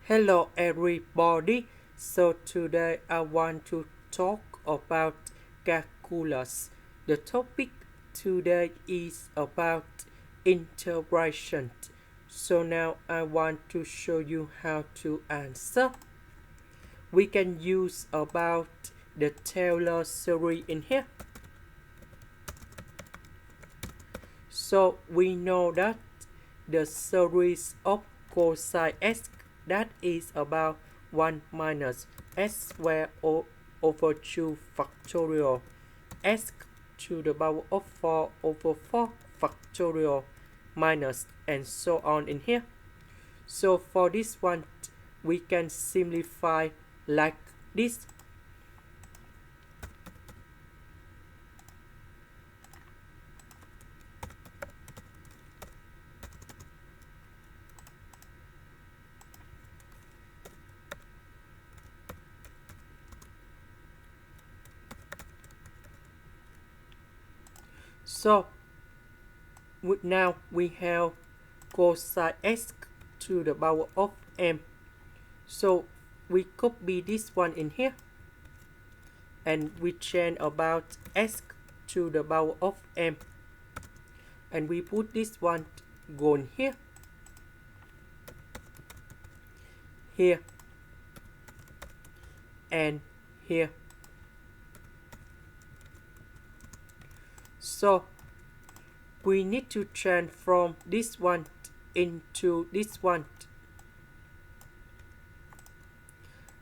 Hello everybody. So today I want to talk about calculus. The topic today is about integration. So now I want to show you how to answer. We can use about the Taylor series in here. So we know that the series of cosine x, that is about 1 minus s squared over 2 factorial s to the power of 4 over 4 factorial minus and so on in here. So for this one, we can simplify like this. So now we have cosine x to the power of m. So we copy this one in here and we change about x to the power of m, and we put this one going here, here, and here. So we need to transform this one into this one,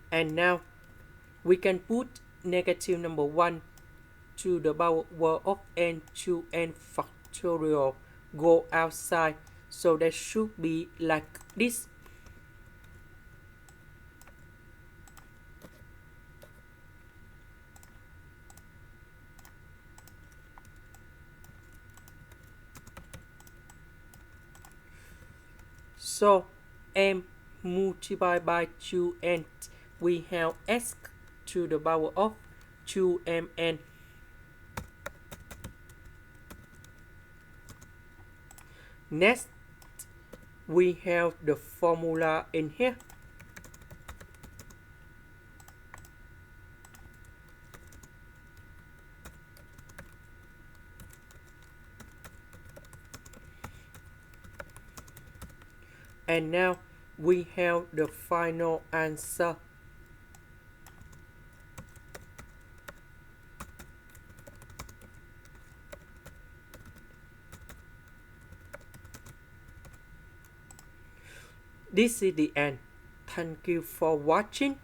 and now we can put negative number 1 to the power of n to n factorial go outside, so that should be like this. So m multiplied by 2n, we have s to the power of 2mn. Next, we have the formula in here. And now we have the final answer. This is the end. Thank you for watching.